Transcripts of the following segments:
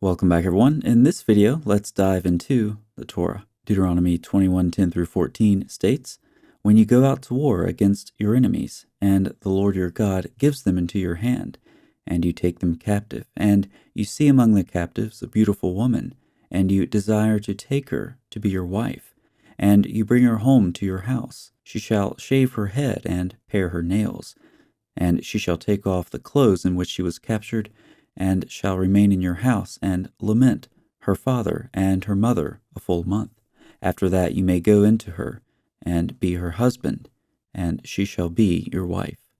Welcome back, everyone. In this video, let's dive into the Torah. Deuteronomy 21:10 through 14 states, "When you go out to war against your enemies, and the Lord your God gives them into your hand, and you take them captive, and you see among the captives a beautiful woman, and you desire to take her to be your wife, and you bring her home to your house, she shall shave her head and pare her nails, and she shall take off the clothes in which she was captured, and shall remain in your house, and lament her father and her mother a full month. After that you may go into her, and be her husband, and she shall be your wife.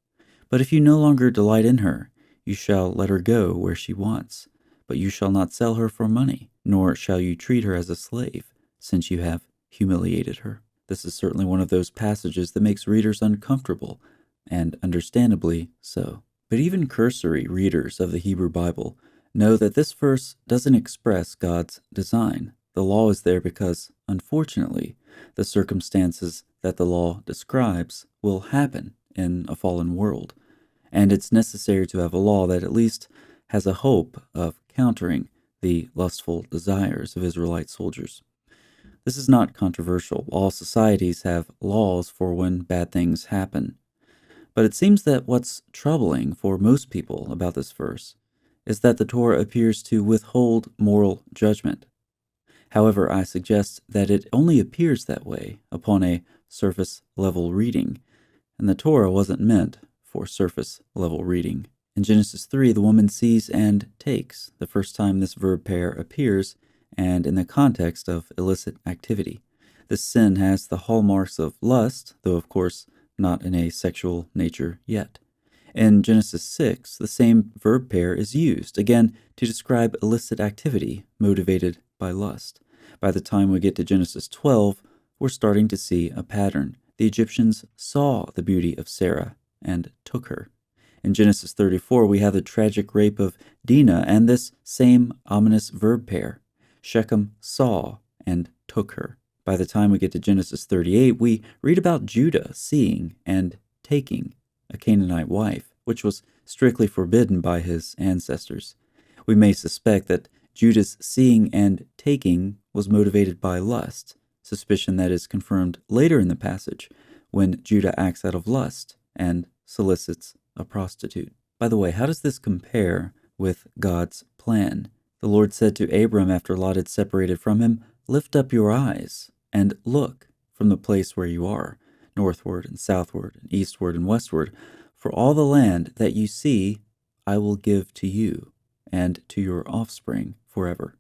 But if you no longer delight in her, you shall let her go where she wants. But you shall not sell her for money, nor shall you treat her as a slave, since you have humiliated her." This is certainly one of those passages that makes readers uncomfortable, and understandably so. But even cursory readers of the Hebrew Bible know that this verse doesn't express God's design. The law is there because, unfortunately, the circumstances that the law describes will happen in a fallen world, and it's necessary to have a law that at least has a hope of countering the lustful desires of Israelite soldiers. This is not controversial. All societies have laws for when bad things happen. But it seems that what's troubling for most people about this verse is that the Torah appears to withhold moral judgment. However, I suggest that it only appears that way upon a surface-level reading, and the Torah wasn't meant for surface-level reading. In Genesis 3, the woman sees and takes, the first time this verb pair appears, and in the context of illicit activity. This sin has the hallmarks of lust, though of course not in a sexual nature yet. In Genesis 6, the same verb pair is used, again, to describe illicit activity motivated by lust. By the time we get to Genesis 12, we're starting to see a pattern. The Egyptians saw the beauty of Sarah and took her. In Genesis 34, we have the tragic rape of Dinah and this same ominous verb pair. Shechem saw and took her. By the time we get to Genesis 38, we read about Judah seeing and taking a Canaanite wife, which was strictly forbidden by his ancestors. We may suspect that Judah's seeing and taking was motivated by lust, suspicion that is confirmed later in the passage when Judah acts out of lust and solicits a prostitute. By the way, how does this compare with God's plan? The Lord said to Abram after Lot had separated from him, "Lift up your eyes and look from the place where you are, northward and southward and eastward and westward, for all the land that you see I will give to you and to your offspring forever."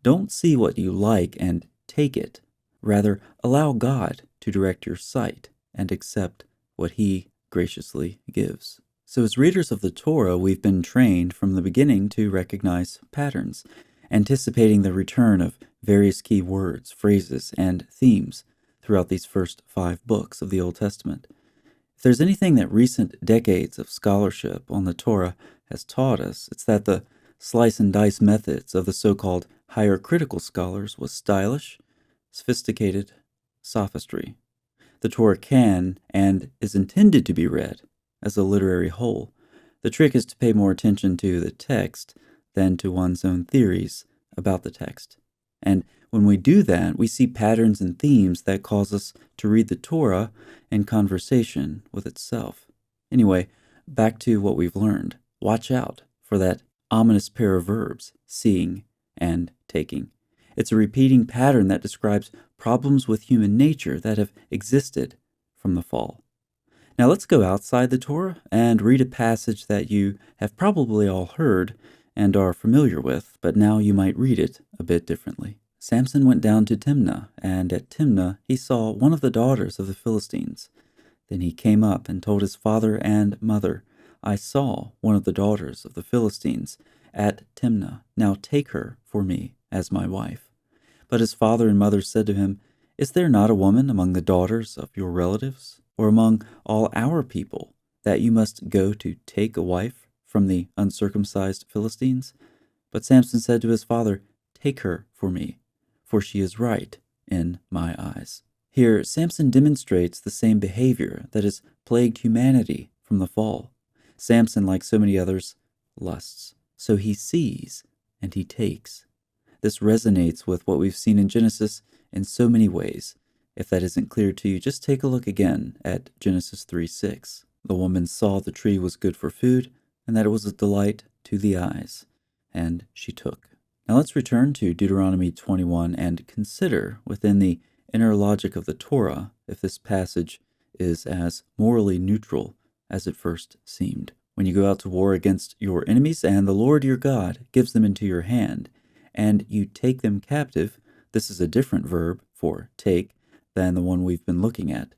Don't see what you like and take it. Rather, allow God to direct your sight and accept what He graciously gives. So as readers of the Torah, we've been trained from the beginning to recognize patterns, anticipating the return of various key words, phrases, and themes throughout these first 5 books of the Old Testament. If there's anything that recent decades of scholarship on the Torah has taught us, it's that the slice-and-dice methods of the so-called higher critical scholars was stylish, sophisticated sophistry. The Torah can and is intended to be read as a literary whole. The trick is to pay more attention to the text than to one's own theories about the text. And when we do that, we see patterns and themes that cause us to read the Torah in conversation with itself. Anyway, back to what we've learned. Watch out for that ominous pair of verbs, seeing and taking. It's a repeating pattern that describes problems with human nature that have existed from the fall. Now let's go outside the Torah and read a passage that you have probably all heard and are familiar with, but now you might read it a bit differently. Samson went down to Timnah, and at Timnah he saw one of the daughters of the Philistines. Then he came up and told his father and mother, "I saw one of the daughters of the Philistines at Timnah. Now take her for me as my wife." But his father and mother said to him, "Is there not a woman among the daughters of your relatives, or among all our people, that you must go to take a wife from the uncircumcised Philistines?" But Samson said to his father, "Take her for me, for she is right in my eyes." Here, Samson demonstrates the same behavior that has plagued humanity from the fall. Samson, like so many others, lusts. So he sees and he takes. This resonates with what we've seen in Genesis in so many ways. If that isn't clear to you, just take a look again at Genesis 3:6. The woman saw the tree was good for food, and that it was a delight to the eyes, and she took. Now let's return to Deuteronomy 21 and consider within the inner logic of the Torah if this passage is as morally neutral as it first seemed. When you go out to war against your enemies and the Lord your God gives them into your hand, and you take them captive, this is a different verb for take than the one we've been looking at.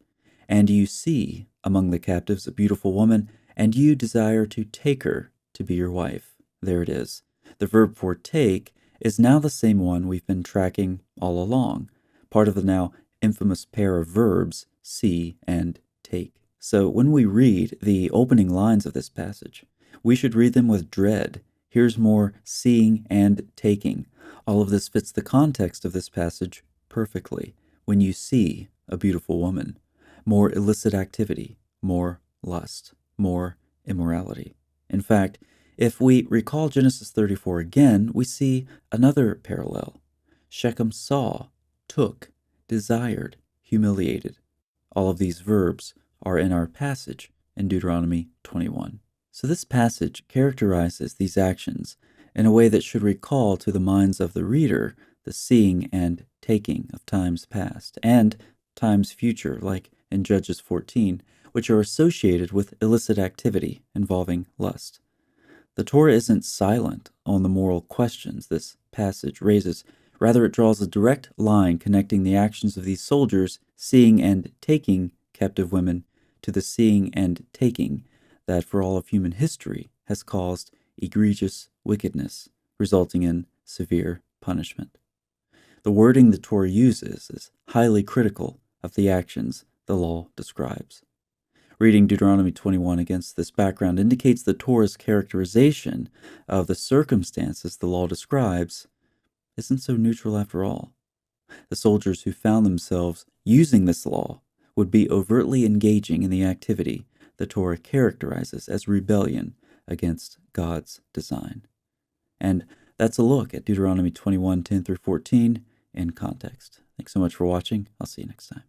And you see among the captives a beautiful woman, and you desire to take her to be your wife. There it is. The verb for take is now the same one we've been tracking all along, part of the now infamous pair of verbs, see and take. So when we read the opening lines of this passage, we should read them with dread. Here's more seeing and taking. All of this fits the context of this passage perfectly. When you see a beautiful woman, more illicit activity, more lust, more immorality. In fact, if we recall Genesis 34 again, we see another parallel. Shechem saw, took, desired, humiliated. All of these verbs are in our passage in Deuteronomy 21. So this passage characterizes these actions in a way that should recall to the minds of the reader the seeing and taking of times past and times future, like in Judges 14, which are associated with illicit activity involving lust. The Torah isn't silent on the moral questions this passage raises. Rather, it draws a direct line connecting the actions of these soldiers seeing and taking captive women to the seeing and taking that for all of human history has caused egregious wickedness, resulting in severe punishment. The wording the Torah uses is highly critical of the actions the law describes. Reading Deuteronomy 21 against this background indicates the Torah's characterization of the circumstances the law describes isn't so neutral after all. The soldiers who found themselves using this law would be overtly engaging in the activity the Torah characterizes as rebellion against God's design. And that's a look at Deuteronomy 21:10 through 14 in context. Thanks so much for watching. I'll see you next time.